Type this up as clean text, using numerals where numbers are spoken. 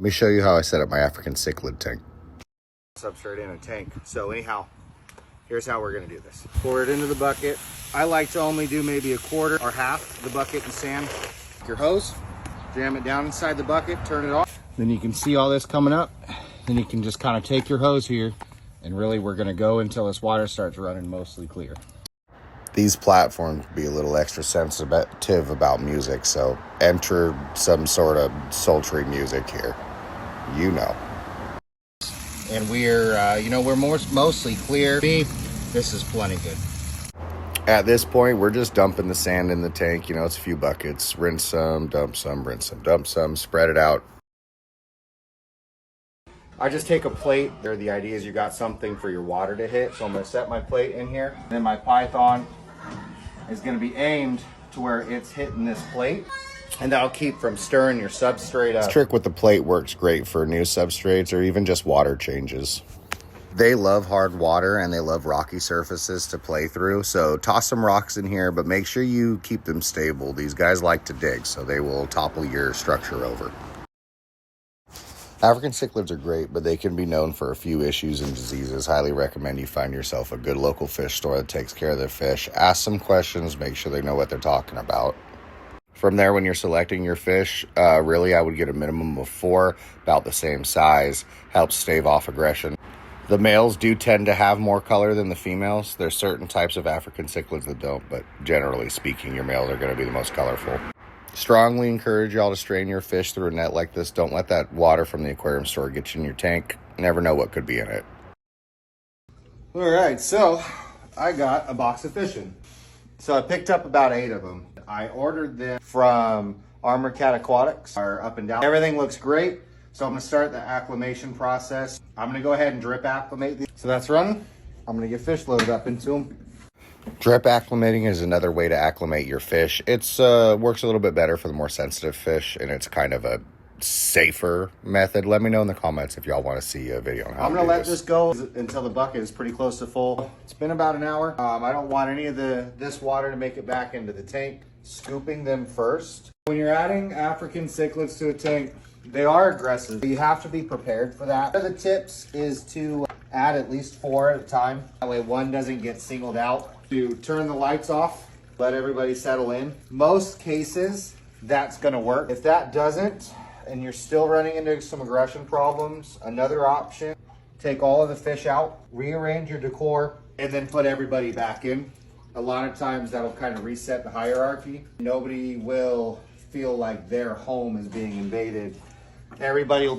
Let me show you how I set up my African cichlid tank. Substrate in a tank. So anyhow, here's how we're gonna do this. Pour it into the bucket. I like to only do maybe a quarter or half the bucket in sand. Your hose, jam it down inside the bucket, turn it off. Then you can see all this coming up. Then you can just kind of take your hose here, and really we're gonna go until this water starts running mostly clear. These platforms be a little extra sensitive about music, so enter some sort of sultry music here. You know. And we're, we're mostly clear. This is plenty good. At this point, we're just dumping the sand in the tank. You know, it's a few buckets. Rinse some, dump some, rinse some, dump some, spread it out. I just take a plate. The idea is you got something for your water to hit. So I'm gonna set my plate in here. Then my python is gonna be aimed to where it's hitting this plate. And that'll keep from stirring your substrate up. This trick with the plate works great for new substrates or even just water changes. They love hard water and they love rocky surfaces to play through. So toss some rocks in here, but make sure you keep them stable. These guys like to dig, so they will topple your structure over. African cichlids are great, but they can be known for a few issues and diseases. Highly recommend you find yourself a good local fish store that takes care of their fish. Ask some questions, make sure they know what they're talking about. From there, when you're selecting your fish, really I would get a minimum of 4, about the same size. Helps stave off aggression. The males do tend to have more color than the females. There's certain types of African cichlids that don't, but generally speaking, your males are going to be the most colorful. Strongly encourage y'all to strain your fish through a net like this. Don't let that water from the aquarium store get you in your tank. Never know what could be in it. All right, so I got a box of fishing. So I picked up about 8 of them. I ordered them from Armored Cat Aquatics, are up and down. Everything looks great. So I'm gonna start the acclimation process. I'm gonna go ahead and drip acclimate these. So that's running. I'm gonna get fish loaded up into them. Drip acclimating is another way to acclimate your fish. It's works a little bit better for the more sensitive fish, and it's kind of a safer method. Let me know in the comments if y'all want to see a video on how to do this. I'm gonna let this go until the bucket is pretty close to full. It's been about an hour. I don't want any of this water to make it back into the tank. Scooping them first. When you're adding African cichlids to a tank, they are aggressive. You have to be prepared for that. One of the tips is to add at least 4 at a time. That way one doesn't get singled out. To turn the lights off, let everybody settle in. Most cases, that's gonna work. If that doesn't, and you're still running into some aggression problems, another option, take all of the fish out, rearrange your decor, and then put everybody back in. A lot of times that'll kind of reset the hierarchy. Nobody will feel like their home is being invaded. Everybody will